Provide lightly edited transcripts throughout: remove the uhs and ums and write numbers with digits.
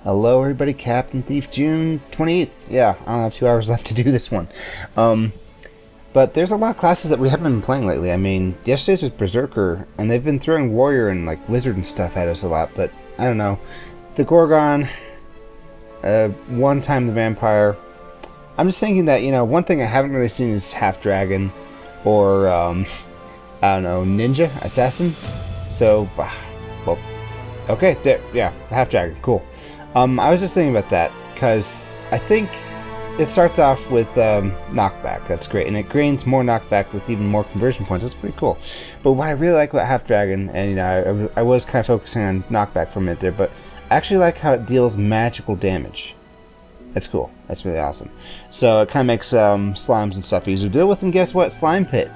Hello everybody, Captain Thief, June 28th. Yeah, I don't have 2 hours left to do this one. But there's a lot of classes that we haven't been playing lately. I mean, yesterday's was Berserker, and they've been throwing Warrior and like Wizard and stuff at us a lot, but I don't know. The Gorgon, one time the Vampire. I'm just thinking that, you know, one thing I haven't really seen is Half Dragon, or, I don't know, Ninja, Assassin. So, well, okay, there, yeah, Half Dragon, cool. I was just thinking about that, because I think it starts off with Knockback. That's great, and it gains more Knockback with even more conversion points. That's pretty cool. But what I really like about Half Dragon, and you know, I was kind of focusing on Knockback for a minute there, but I actually like how it deals magical damage. That's cool. That's really awesome. So it kind of makes slimes and stuff easier to deal with, and guess what? Slime Pit.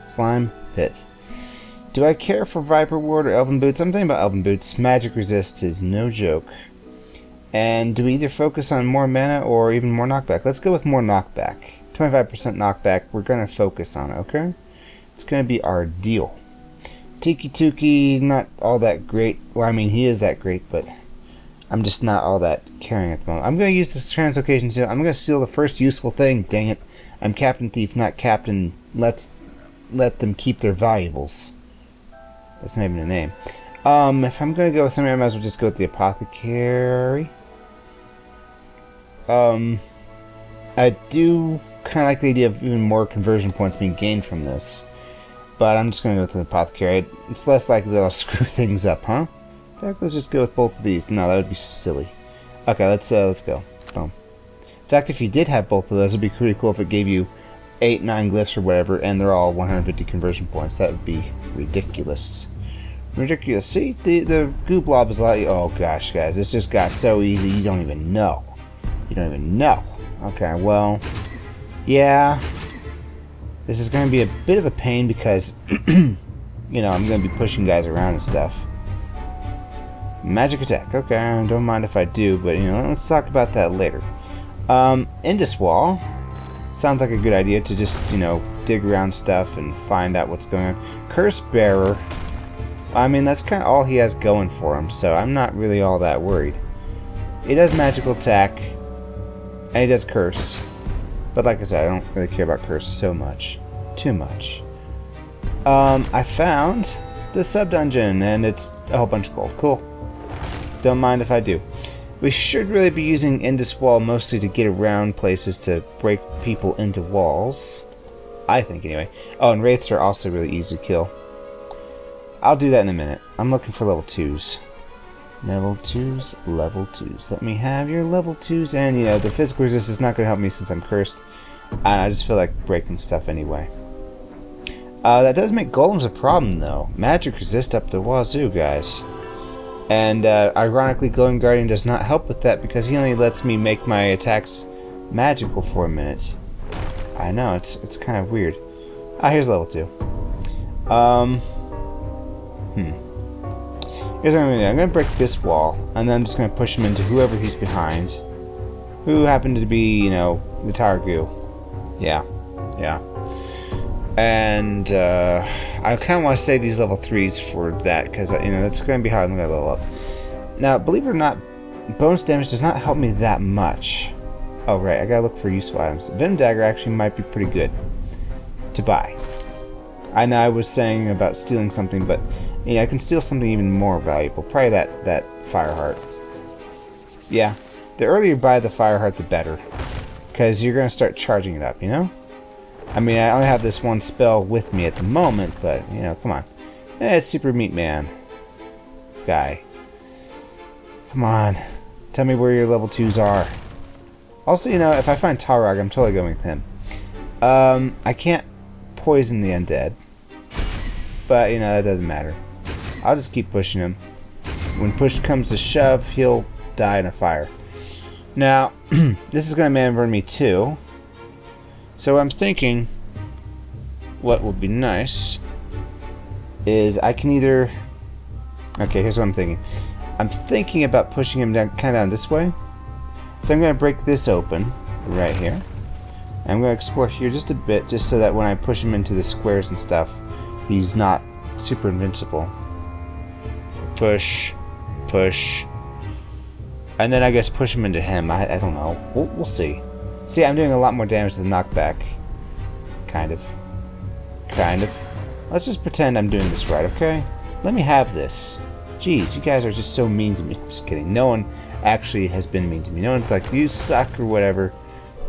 Slime Pit. Do I care for Viper Ward or Elven Boots? I'm thinking about Elven Boots. Magic resist is no joke. And do we either focus on more mana or even more knockback? Let's go with more knockback. 25% knockback. We're going to focus on it, okay? It's going to be our deal. Tiki Tuki, not all that great. Well, I mean, he is that great, but I'm just not all that caring at the moment. I'm going to use this translocation seal. I'm going to steal the first useful thing. Dang it. I'm Captain Thief, not Captain. Let them keep their valuables. That's not even a name. If I'm going to go with something, I might as well just go with the Apothecary. I do kind of like the idea of even more conversion points being gained from this. But I'm just going to go with the Apothecary. It's less likely that I'll screw things up, huh? In fact, let's just go with both of these. No, that would be silly. Okay, let's go. Boom. In fact, if you did have both of those, it would be pretty cool if it gave you 8, 9 glyphs or whatever, and they're all 150 conversion points. That would be ridiculous. Ridiculous. See, the goo blob is like, oh gosh, guys, this just got so easy, you don't even know. You don't even know. Okay, well, yeah. This is going to be a bit of a pain because, you know, I'm going to be pushing guys around and stuff. Magic attack. Okay, I don't mind if I do, but, you know, let's talk about that later. Indus Wall. Sounds like a good idea to just, you know, dig around stuff and find out what's going on. Curse Bearer. I mean, that's kind of all he has going for him, so I'm not really all that worried. He does magical attack, and he does curse. But like I said, I don't really care about curse so much. Too much. I found the sub-dungeon, and it's a whole bunch of gold. Cool. Don't mind if I do. We should really be using Indus Wall mostly to get around places to break people into walls. I think, anyway. Oh, and Wraiths are also really easy to kill. I'll do that in a minute. I'm looking for level 2s. Level 2s, level 2s. Let me have your level 2s. And, you know, the physical resist is not going to help me since I'm cursed. And I just feel like breaking stuff anyway. That does make golems a problem, though. Magic resist up the wazoo, guys. And, ironically, Glowing Guardian does not help with that because he only lets me make my attacks magical for a minute. I know, it's kind of weird. Ah, here's level 2. Here's what I'm going to do. I'm going to break this wall, and then I'm just going to push him into whoever he's behind. Who happened to be, you know, the Tower Goo. Yeah. And, I kind of want to save these level 3s for that, because, you know, that's going to be how I'm going to level up. Now, believe it or not, bonus damage does not help me that much. Oh, right, I gotta look for useful items. Venom Dagger actually might be pretty good to buy. I know I was saying about stealing something, but you know, I can steal something even more valuable. Probably that Fireheart. Yeah, the earlier you buy the Fireheart, the better. Because you're going to start charging it up, you know? I mean, I only have this one spell with me at the moment, but, you know, come on. It's Super Meat Man. Guy. Come on. Tell me where your level 2s are. Also, you know, if I find Tarog, I'm totally going with him. I can't poison the undead. But, you know, that doesn't matter. I'll just keep pushing him. When push comes to shove, he'll die in a fire. Now, this is going to mana burn me too. So I'm thinking, what would be nice is I can either... Okay, here's what I'm thinking. I'm thinking about pushing him down, kind of down this way. So I'm going to break this open right here. I'm going to explore here just a bit, just so that when I push him into the squares and stuff, he's not super invincible. Push, push, And then I guess push him into him. I don't know. We'll see. See, I'm doing a lot more damage to the knockback. Kind of. Let's just pretend I'm doing this right, okay? Let me have this. Jeez, you guys are just so mean to me. I'm just kidding. No one actually has been mean to me. No one's like, you suck or whatever.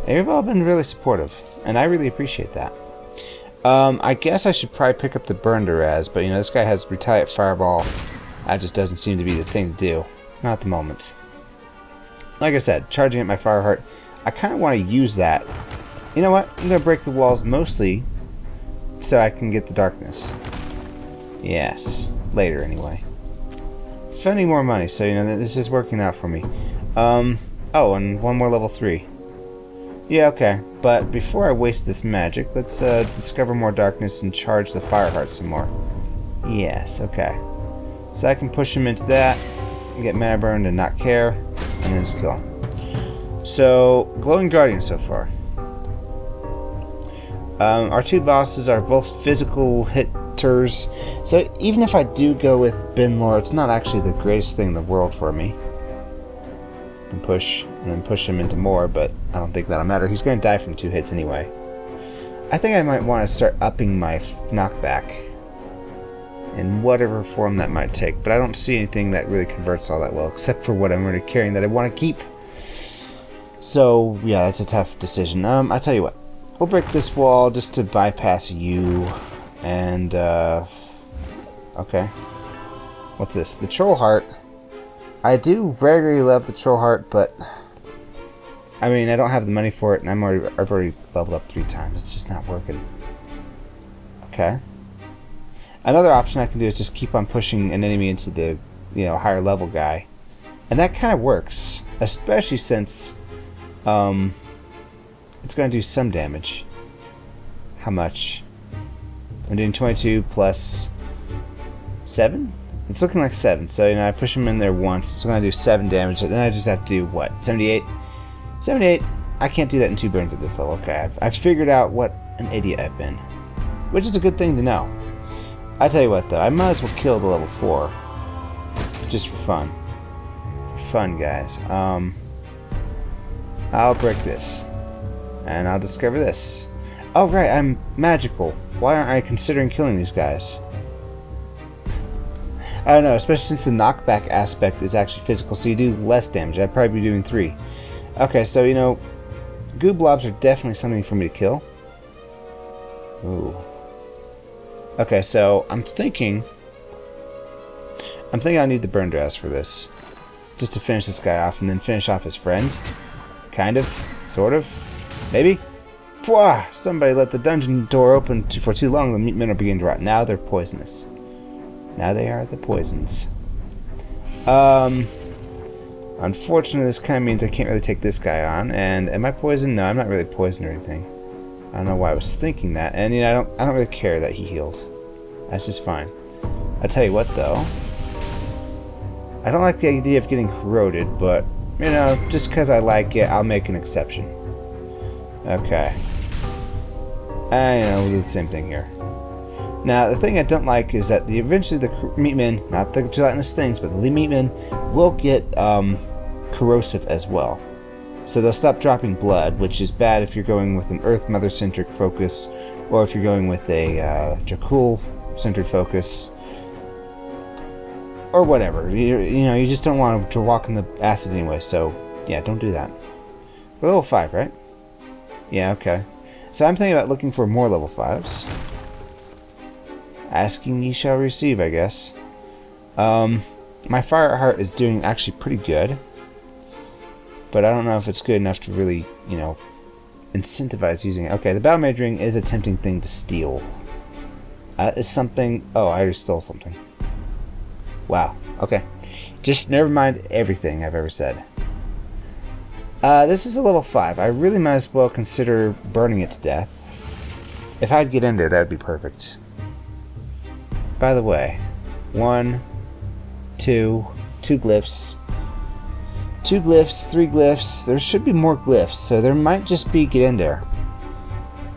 And you've all been really supportive. And I really appreciate that. I guess I should probably pick up the burn Duraz, but you know, this guy has Retaliate Fireball. That just doesn't seem to be the thing to do. Not at the moment. Like I said, charging at my Fireheart, I kind of want to use that. You know what? I'm going to break the walls mostly so I can get the darkness. Yes. Later, anyway. Spending more money, so you know, this is working out for me. Oh, and one more level 3. Yeah, okay. But before I waste this magic, let's discover more darkness and charge the Fireheart some more. Yes, okay. So I can push him into that, get mana burned and not care, and then just kill him. So, Glowing Guardian so far. Our two bosses are both physical hitters, so even if I do go with Binlor, it's not actually the greatest thing in the world for me. I can push, and then push him into more, but I don't think that'll matter. He's going to die from 2 hits anyway. I think I might want to start upping my knockback in whatever form that might take, but I don't see anything that really converts all that well, except for what I'm already carrying that I want to keep. So, yeah, that's a tough decision. I'll tell you what. We'll break this wall just to bypass you, and, okay. What's this? The Troll Heart. I do regularly love the Troll Heart, but, I mean, I don't have the money for it, and I've already leveled up 3 times. It's just not working. Okay. Another option I can do is just keep on pushing an enemy into the, you know, higher level guy. And that kind of works, especially since, it's going to do some damage. How much? I'm doing 22 plus 7? It's looking like 7. So, you know, I push him in there once. It's going to do 7 damage. Then I just have to do, what? 78? 78. I can't do that in 2 burns at this level. Okay, I've figured out what an idiot I've been. Which is a good thing to know. I tell you what, though. I might as well kill the level 4. Just for fun. For fun, guys. I'll break this. And I'll discover this. Oh, right, I'm magical. Why aren't I considering killing these guys? I don't know, especially since the knockback aspect is actually physical, so you do less damage. I'd probably be doing 3. Okay, so, you know, goo blobs are definitely something for me to kill. Ooh. Okay, so I'm thinking I need the burn Duraz for this. Just to finish this guy off and then finish off his friend. Kind of. Sort of. Maybe? Pwah! Somebody let the dungeon door open for too long. The meat men are beginning to rot. Now they're poisonous. Now they are the poisons. Unfortunately, this kind of means I can't really take this guy on. And am I poisoned? No, I'm not really poisoned or anything. I don't know why I was thinking that. And you know, I don't really care that he healed. That's just fine. I tell you what, though. I don't like the idea of getting corroded, but you know, just because I like it, I'll make an exception. Okay. And, you know, we'll do the same thing here. Now, the thing I don't like is that eventually the meatmen, not the gelatinous things, but the meatmen will get corrosive as well. So they'll stop dropping blood, which is bad if you're going with an Earth Mother-centric focus, or if you're going with a Jakul-centered focus, or whatever. You know, you just don't want to walk in the acid anyway, so yeah, don't do that. We're level 5, right? Yeah, okay. So I'm thinking about looking for more level 5s. Asking ye shall receive, I guess. My Fireheart is doing actually pretty good. But I don't know if it's good enough to really, you know, incentivize using it. Okay, the Battle Mage Ring is a tempting thing to steal. Is something... Oh, I already stole something. Wow, okay. Just never mind everything I've ever said. This is a level 5. I really might as well consider burning it to death. If I'd get in there, that would be perfect. By the way, 1, 2 glyphs. 2 glyphs, 3 glyphs. There should be more glyphs, so there might just be get in there.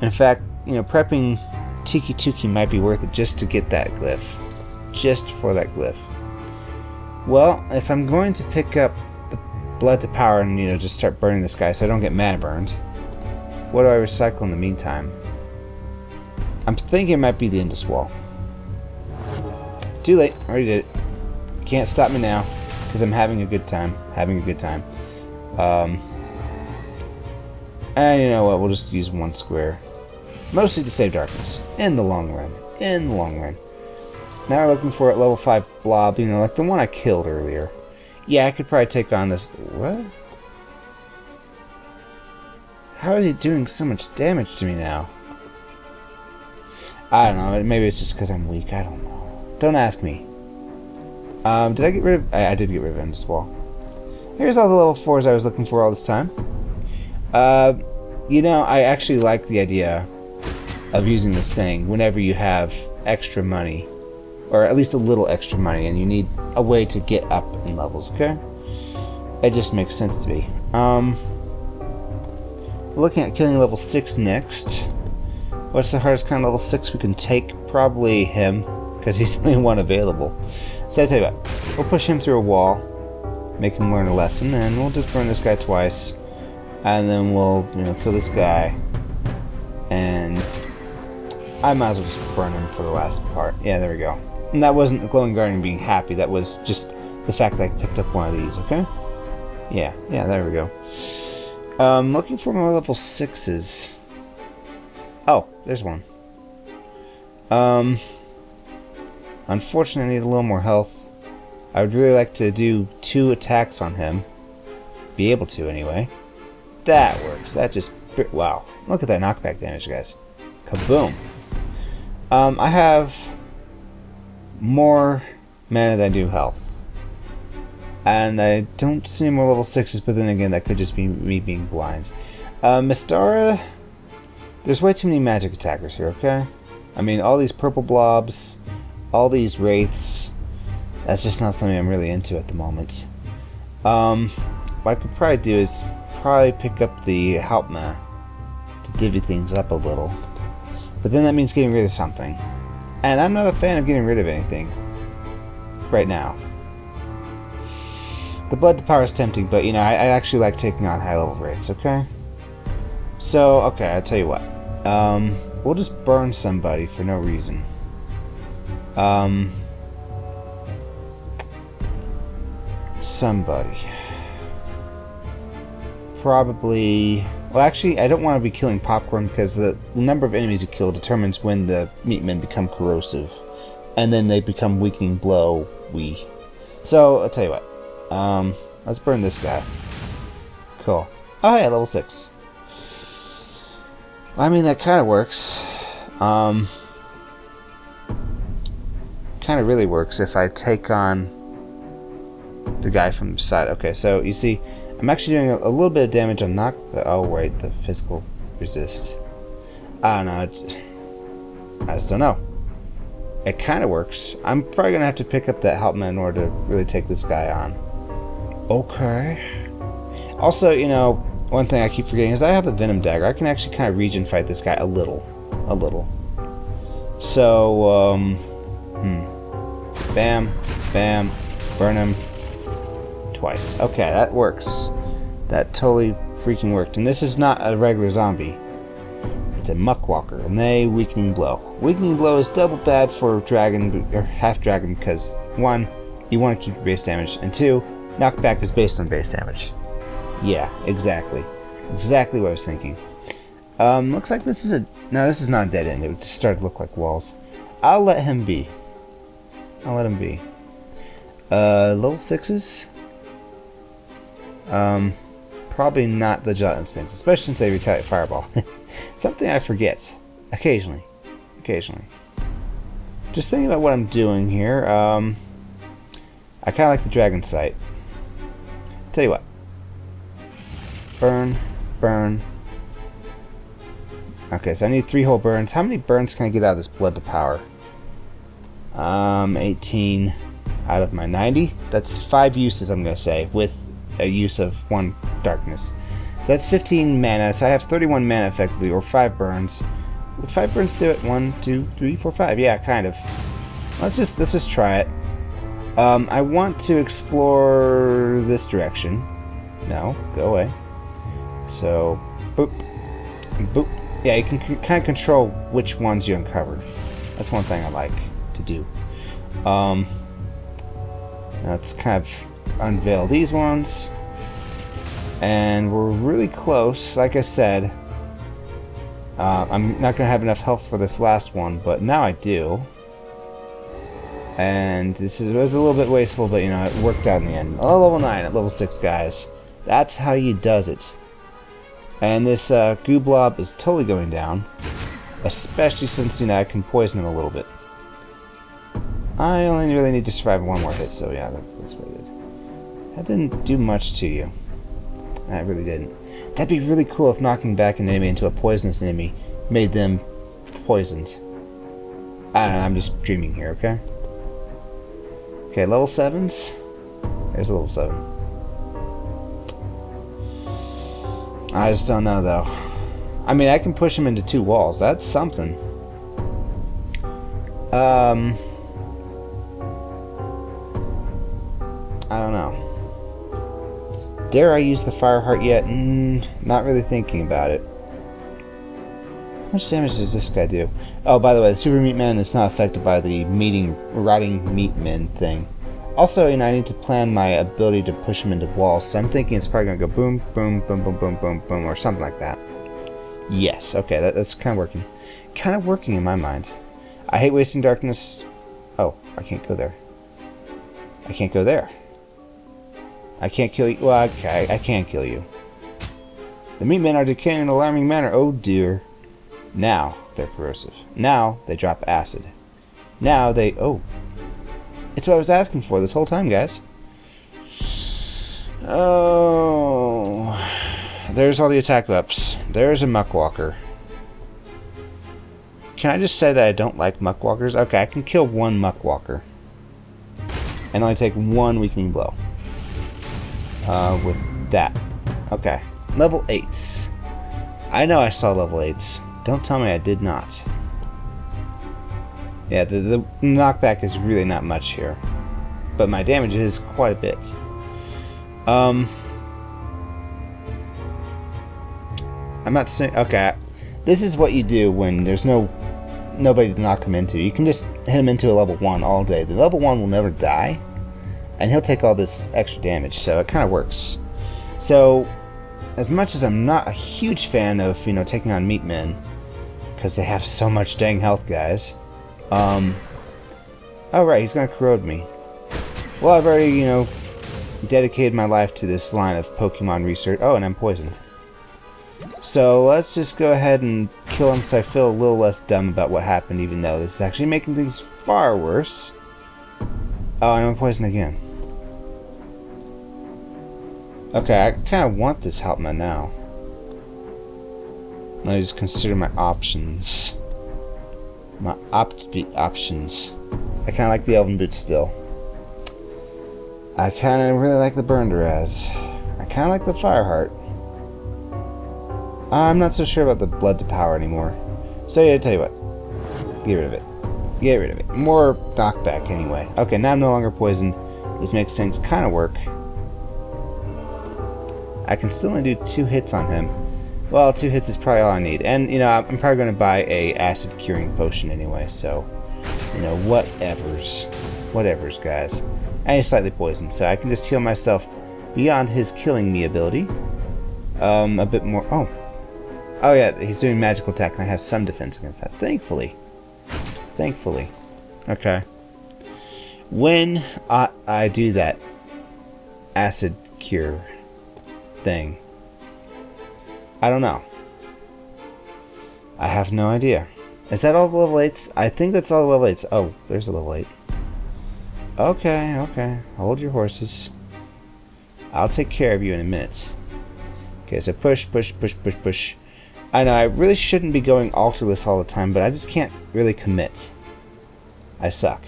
In fact, you know, prepping Tiki Tuki might be worth it just to get that glyph. Just for that glyph. Well, if I'm going to pick up the blood to power and, you know, just start burning this guy so I don't get mana burned. What do I recycle in the meantime? I'm thinking it might be the Indus Wall. Too late. Already did it. Can't stop me now because I'm having a good time. And you know what? We'll just use one square. Mostly to save darkness. In the long run. Now we're looking for a level 5 blob, you know, like the one I killed earlier. Yeah, I could probably take on this. What? How is he doing so much damage to me now? I don't know. Maybe it's just because I'm weak. I don't know. Don't ask me. Did I get rid of... I did get rid of Indus Wall. Here's all the level 4s I was looking for all this time. You know, I actually like the idea of using this thing whenever you have extra money. Or at least a little extra money, and you need a way to get up in levels, okay? It just makes sense to me. Looking at killing level 6 next. What's the hardest kind of level 6 we can take? Probably him, because he's the only one available. So I tell you what, we'll push him through a wall, make him learn a lesson, and we'll just burn this guy twice. And then we'll, you know, kill this guy. And I might as well just burn him for the last part. Yeah, there we go. And that wasn't the glowing guardian being happy, that was just the fact that I picked up one of these, okay? Yeah, there we go. Looking for more level 6s. Oh, there's one. Unfortunately, I need a little more health. I would really like to do 2 attacks on him. Be able to, anyway. That works. That just... Wow. Look at that knockback damage, guys. Kaboom. I have more mana than I do health. And I don't see more level 6s, but then again, that could just be me being blind. Mystara... There's way too many magic attackers here, okay? I mean, all these purple blobs, all these wraiths, that's just not something I'm really into at the moment. What I could probably do is probably pick up the Hauptma to divvy things up a little. But then that means getting rid of something. And I'm not a fan of getting rid of anything right now. The blood to power is tempting, but you know, I actually like taking on high level wraiths, okay? So, okay, I'll tell you what. We'll just burn somebody for no reason. Somebody. Probably... Well, actually, I don't want to be killing popcorn because the number of enemies you kill determines when the meatmen become corrosive. And then they become weakening blow. So, I'll tell you what. Let's burn this guy. Cool. Oh, yeah, level 6. I mean, that kind of works. Kind of really works if I take on the guy from the side. Okay, so you see, I'm actually doing a little bit of damage on Knockback. Oh, wait, the physical resist. I don't know. I just don't know. It kind of works. I'm probably going to have to pick up that Hauptmann in order to really take this guy on. Okay. Also, you know, one thing I keep forgetting is I have the Venom Dagger. I can actually kind of regen fight this guy a little. So, bam, bam, burn him twice. Okay, that works. That totally freaking worked. And this is not a regular zombie. It's a Muckwalker, and they weakening blow. Weakening blow is double bad for dragon or half dragon because 1, you want to keep your base damage, and 2, knockback is based on base damage. Yeah, exactly. Exactly what I was thinking. Looks like this is a... No, this is not a dead end. It just started to look like walls. I'll let him be. Level 6s? Probably not the Gelatin Stings, especially since they retaliate Fireball. Something I forget. Occasionally. Just thinking about what I'm doing here. I kind of like the Dragon Sight. Tell you what. Burn. Okay, so I need 3 whole burns. How many burns can I get out of this blood to power? 18 out of my 90. That's 5 uses, I'm going to say, with a use of 1 darkness. So that's 15 mana, so I have 31 mana effectively, or 5 burns. Would 5 burns do it? 1, 2, 3, 4, 5. Yeah, kind of. Let's just try it. I want to explore this direction. No, go away. So, boop, boop. Yeah, you can kind of control which ones you uncover. That's one thing I like to do. Let's kind of unveil these ones. And we're really close. Like I said, I'm not going to have enough health for this last one, but now I do. And it was a little bit wasteful, but you know, it worked out in the end. Oh, level 9 at level 6, guys. That's how you does it. And this goo blob is totally going down. Especially since, you know, I can poison him a little bit. I only really need to survive one more hit, so yeah, that's pretty good. That didn't do much to you. That really didn't. That'd be really cool if knocking back an enemy into a poisonous enemy made them poisoned. I don't know, I'm just dreaming here, okay? Okay, level 7s. There's a level 7. I just don't know, though. I mean, I can push him into 2 walls. That's something. I don't know. Dare I use the fire heart yet? Not really thinking about it. How much damage does this guy do? Oh, by the way, the Super Meat Man is not affected by the rotting meat men thing. Also, you know, I need to plan my ability to push him into walls, so I'm thinking it's probably going to go boom, boom, boom, boom, boom, boom, boom, or something like that. Yes, okay, that's kind of working. Kind of working in my mind. I hate wasting darkness. Oh, I can't go there. I can't go there. I can't kill you. Well, okay, I can't kill you. The meat men are decaying in an alarming manner. Oh dear. Now they're corrosive. Now they drop acid. Now they... Oh. It's what I was asking for this whole time, guys. Oh. There's all the attack ups. There's a muckwalker. Can I just say that I don't like muckwalkers? Okay, I can kill one muckwalker. And only take one weakening blow. With that. Okay. Level 8s. I know I saw level 8s. Don't tell me I did not. Yeah, the knockback is really not much here. But my damage is quite a bit. I'm not saying... Okay. This is what you do when there's nobody to knock him into. You can just hit him into a level 1 all day. The level 1 will never die. And he'll take all this extra damage, so it kind of works. So, as much as I'm not a huge fan of, you know, taking on meat men, because they have so much dang health, guys. Oh right, he's gonna corrode me. Well, I've already, you know, dedicated my life to this line of Pokemon research. Oh, and I'm poisoned. So let's just go ahead and kill him so I feel a little less dumb about what happened, even though this is actually making things far worse. Oh, and I'm poisoned again. Okay, I kind of want this Helpman now. Let me just consider my options. My options. I kind of like the Elven Boots still. I kind of really like the Burnderaz. I kind of like the Fireheart. I'm not so sure about the Blood to Power anymore. So yeah, I tell you what. Get rid of it. Get rid of it. More knockback anyway. Okay, now I'm no longer poisoned. This makes things kind of work. I can still only do 2 hits on him. Well, 2 hits is probably all I need. And, you know, I'm probably going to buy a acid curing potion anyway, so, you know, whatevers. Whatevers, guys. And he's slightly poisoned, so I can just heal myself beyond his killing me ability. A bit more... Oh, yeah, he's doing magical attack, and I have some defense against that. Thankfully. Thankfully. Okay. When I do that acid cure thing, I don't know. I have no idea. Is that all the level 8s? I think that's all the level 8s. Oh, there's a level 8. Okay, okay. Hold your horses. I'll take care of you in a minute. Okay, so push, push, push, push, push. I know, I really shouldn't be going Alterless all the time, but I just can't really commit. I suck.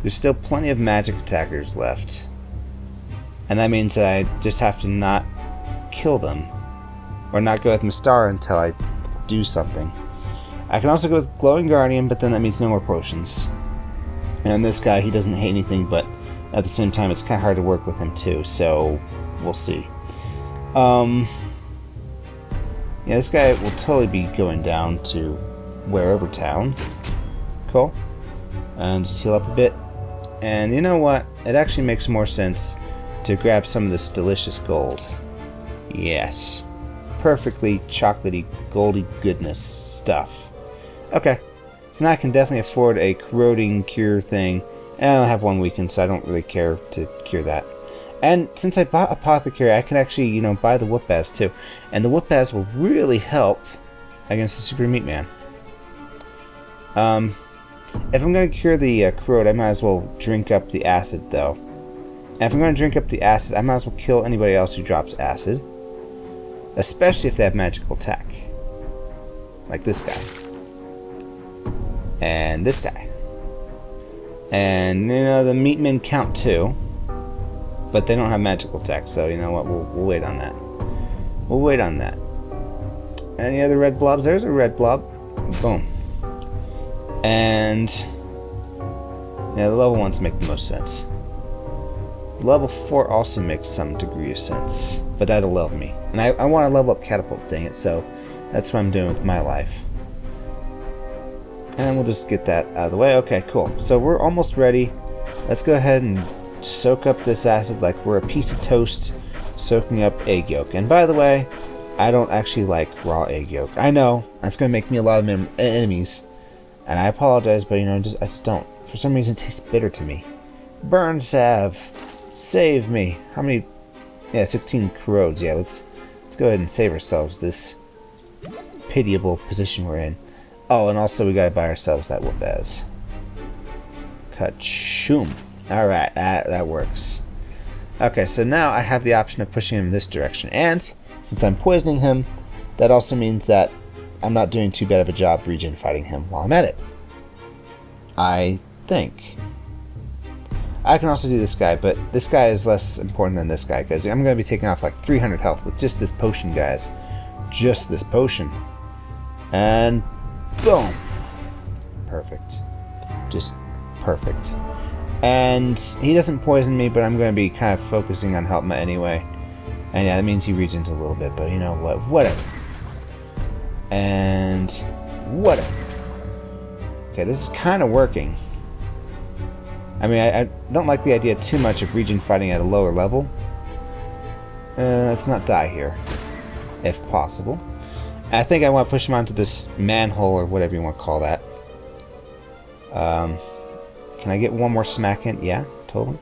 There's still plenty of magic attackers left. And that means that I just have to not kill them. Or not go with Mistar until I do something. I can also go with Glowing Guardian, but then that means no more potions. And this guy, he doesn't hate anything but At the same time, it's kind of hard to work with him too, so we'll see. Yeah, this guy will totally be going down to wherever town. Cool. And just heal up a bit. And you know what? It actually makes more sense to grab some of this delicious gold. Yes. Perfectly chocolatey, goldy goodness stuff. Okay. So now I can definitely afford a corroding cure thing. And I only have one weaken, so I don't really care to cure that. And since I bought Apothecary, I can actually, you know, buy the Whoop-Baz too. And the Whoop-Baz will really help against the Super Meat Man. If I'm going to cure the corrode, I might as well drink up the acid, though. And if I'm going to drink up the acid, I might as well kill anybody else who drops acid. Especially if they have magical attack. Like this guy. And this guy. And, you know, the Meatmen count too. But they don't have magical attack, so you know what, we'll wait on that. We'll wait on that. Any other red blobs? There's a red blob. Boom. And yeah, the level 1s make the most sense. Level 4 also makes some degree of sense, but that'll level me. And I want to level up Catapult, dang it, so that's what I'm doing with my life. And we'll just get that out of the way. Okay, cool. So we're almost ready. Let's go ahead and soak up this acid like we're a piece of toast soaking up egg yolk. And by the way, I don't actually like raw egg yolk. I know that's going to make me a lot of enemies, and I apologize, but you know, I just don't. For some reason, it tastes bitter to me. Burn salve, save me. How many? Yeah, 16 corrodes. Yeah, let's go ahead and save ourselves this pitiable position we're in. Oh, and also we gotta buy ourselves that Whoop-Baz. Ka-choom. Alright, that works. Okay, so now I have the option of pushing him in this direction. And since I'm poisoning him, that also means that I'm not doing too bad of a job regen fighting him while I'm at it. I think. I can also do this guy, but this guy is less important than this guy because I'm going to be taking off like 300 health with just this potion, guys. Just this potion. And boom. Perfect. Just perfect. And he doesn't poison me, but I'm going to be kind of focusing on helping him anyway. And yeah, that means he regens a little bit, but you know what? Whatever. And whatever. Okay, this is kind of working. I mean, I don't like the idea too much of regen fighting at a lower level. Let's not die here, if possible. I think I want to push him onto this manhole, or whatever you want to call that. Can I get one more smack in? Yeah, totally.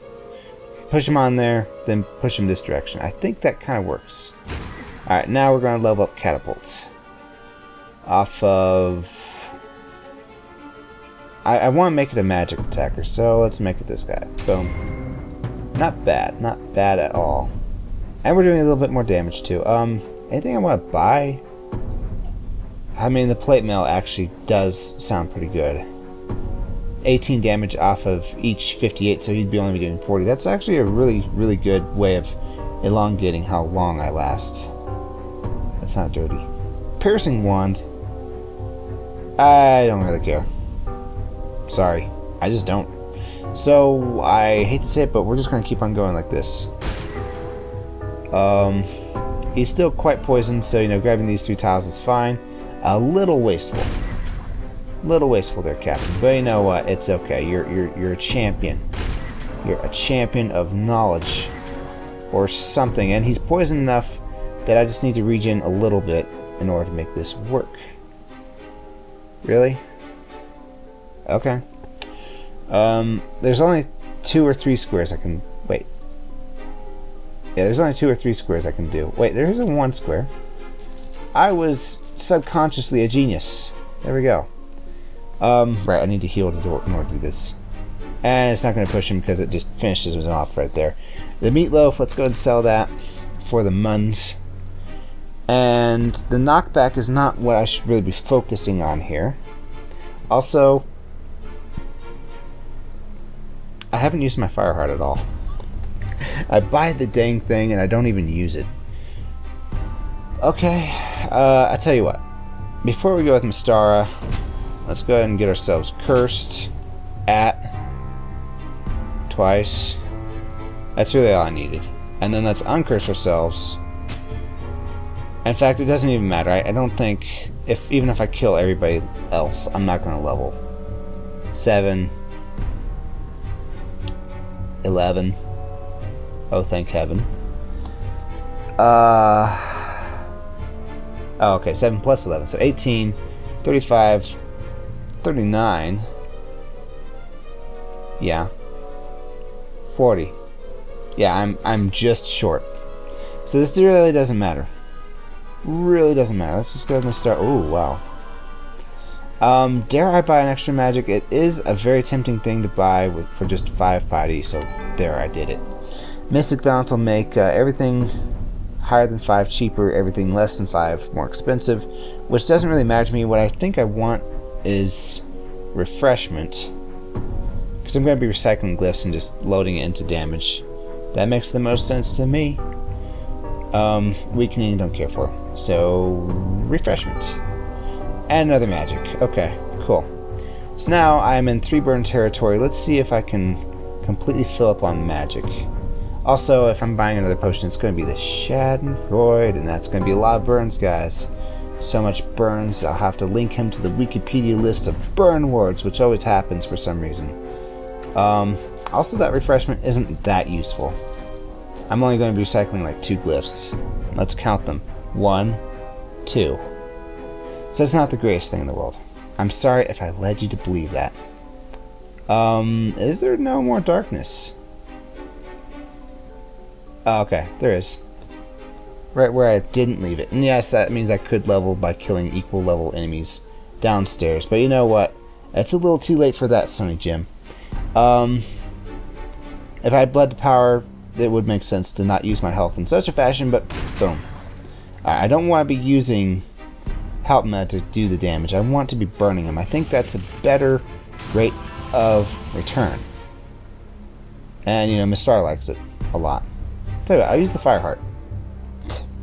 Push him on there, then push him this direction. I think that kind of works. Alright, now we're going to level up catapults. Off of... I want to make it a magic attacker, so let's make it this guy. Boom. Not bad. Not bad at all. And we're doing a little bit more damage too. Anything I want to buy? I mean, the plate mail actually does sound pretty good. 18 damage off of each 58, so he'd be only doing 40. That's actually a really, really good way of elongating how long I last. That's not dirty. Piercing wand. I don't really care. Sorry, I just don't. So, I hate to say it, but we're just going to keep on going like this. He's still quite poisoned, so, you know, grabbing these 3 tiles is fine. A little wasteful. Little wasteful there, Captain. But you know what? It's okay. You're a champion. You're a champion of knowledge. Or something. And he's poisoned enough that I just need to regen a little bit in order to make this work. Really? Okay. There's only 2 or 3 squares I can... Wait. Yeah, there's only 2 or 3 squares I can do. Wait, there isn't 1 square. I was subconsciously a genius. There we go. Right, I need to heal in order to do this. And it's not going to push him because it just finishes him off right there. The meatloaf, let's go and sell that for the muns. And the knockback is not what I should really be focusing on here. Also, I haven't used my fire heart at all. I buy the dang thing and I don't even use it. Okay, I tell you what. Before we go with Mystara, let's go ahead and get ourselves cursed at twice. That's really all I needed. And then let's uncurse ourselves. In fact, it doesn't even matter. I don't think, even if I kill everybody else, I'm not going to level. 7. 11. Oh, thank heaven. Oh, okay, 7 plus 11. So 18, 35, 39. Yeah. 40. Yeah, I'm just short. So this really doesn't matter. Really doesn't matter. Let's just go ahead and start. Ooh, wow. Dare I buy an extra magic? It is a very tempting thing to buy for just 5 piety, so there, I did it. Mystic Balance will make everything higher than 5 cheaper, everything less than 5 more expensive, which doesn't really matter to me. What I think I want is refreshment, because I'm going to be recycling glyphs and just loading it into damage. That makes the most sense to me. Weakening, don't care for. So, refreshment. And another magic. Okay, cool. So now I'm in 3 burn territory. Let's see if I can completely fill up on magic. Also, if I'm buying another potion, it's going to be the Schadenfreude, and that's going to be a lot of burns, guys. So much burns, I'll have to link him to the Wikipedia list of burn words, which always happens for some reason. Also, that refreshment isn't that useful. I'm only going to be recycling like 2 glyphs. Let's count them. 1, 2. So it's not the greatest thing in the world. I'm sorry if I led you to believe that. Is there no more darkness? Oh, okay, there is. Right where I didn't leave it. And yes, that means I could level by killing equal level enemies downstairs. But you know what? It's a little too late for that, Sonny Jim. If I had blood to power, it would make sense to not use my health in such a fashion, but boom. I don't want to be using help med to do the damage. I want to be burning him. I think that's a better rate of return. And, you know, Miss Star likes it a lot. Tell you what, I'll use the Fire Heart.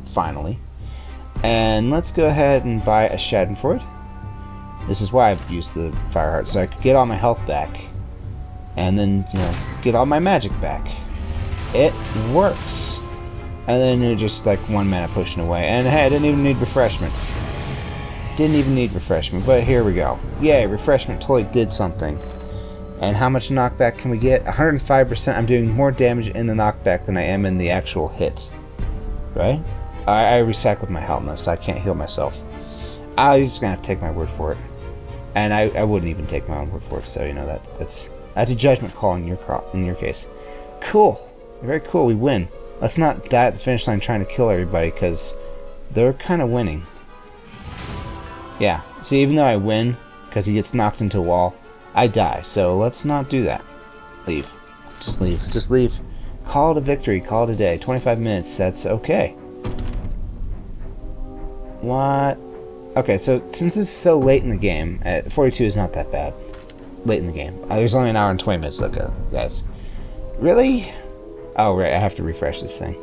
Finally. And let's go ahead and buy a Schadenfreude. This is why I've used the Fire Heart, so I could get all my health back. And then, you know, get all my magic back. It works. And then you're just like 1 mana potion away. And hey, I didn't even need refreshment. Didn't even need refreshment, but here we go. Yay, refreshment totally did something. And how much knockback can we get? 105%. I'm doing more damage in the knockback than I am in the actual hit. Right? I recycled my helmet, so I can't heal myself. I'm just gonna have to take my word for it. And I wouldn't even take my own word for it, so you know that's a judgment call in your case. Cool. Very cool, we win. Let's not die at the finish line trying to kill everybody, because they're kind of winning. Yeah, see, even though I win, because he gets knocked into a wall, I die, so let's not do that. Leave. Just leave. Just leave. Call it a victory. Call it a day. 25 minutes, that's okay. What? Okay, so since it's so late in the game, 42 is not that bad. Late in the game. There's only an hour and 20 minutes to go, guys. Really? Oh, right, I have to refresh this thing.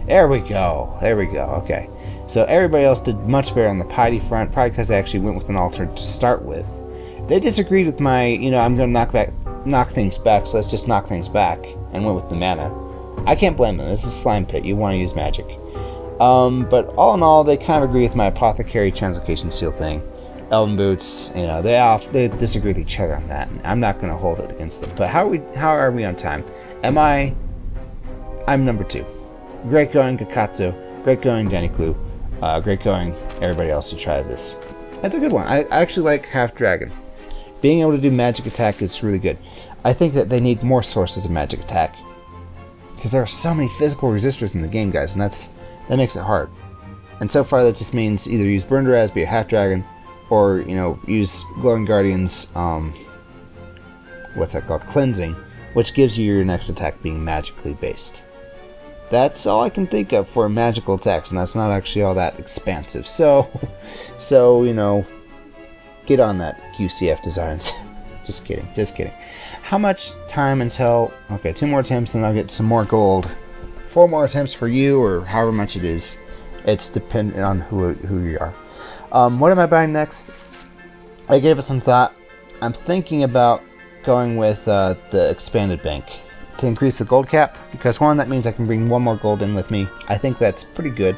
There we go. There we go. Okay. So everybody else did much better on the piety front, probably because I actually went with an altar to start with. They disagreed with my, you know, I'm going to knock things back, so let's just knock things back, and went with the mana. I can't blame them. This is Slime Pit. You want to use magic. But all in all, they kind of agree with my Apothecary Translocation Seal thing. Elven Boots, you know, they disagree with each other on that. And I'm not going to hold it against them. But how are we on time? I'm number 2. Great going, Kakato. Great going, Danny Clue. Great going, everybody else who tries this. That's a good one. I actually like Half Dragon. Being able to do magic attack is really good. I think that they need more sources of magic attack, because there are so many physical resistors in the game, guys, and that makes it hard. And so far, that just means either use Burn Raz, be a Half Dragon, or, you know, use Glowing Guardian's, what's that called? Cleansing, which gives you your next attack being magically based. That's all I can think of for magical attacks, and that's not actually all that expansive. So you know, get on that, QCF Designs. Just kidding, just kidding. How much time until... Okay, 2 more attempts and I'll get some more gold. 4 more attempts for you, or however much it is. It's dependent on who you are. What am I buying next? I gave it some thought. I'm thinking about going with the expanded bank. to increase the gold cap, because one, that means I can bring one more gold in with me. I think that's pretty good.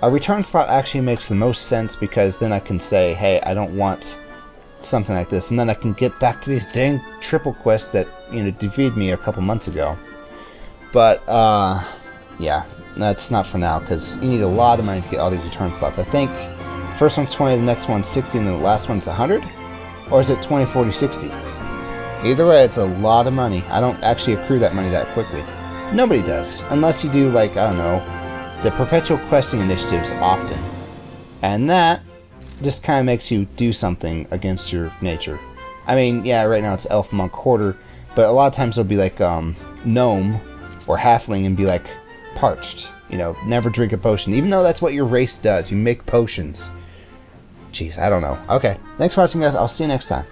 A return slot actually makes the most sense, because then I can say, hey, I don't want something like this, and then I can get back to these dang triple quests that, you know, defeated me a couple months ago. But yeah, that's not for now, because you need a lot of money to get all these return slots. I think the first one's 20, the next one's 60, and the last one's 100? Or is it 20, 40, 60? Either way, it's a lot of money. I don't actually accrue that money that quickly. Nobody does, unless you do, like, I don't know, the perpetual questing initiatives often. And that just kind of makes you do something against your nature. I mean, yeah, right now it's elf, monk, hoarder, but a lot of times it'll be like gnome or halfling and be like parched. You know, never drink a potion, even though that's what your race does. You make potions. Jeez, I don't know. Okay, thanks for watching, guys. I'll see you next time.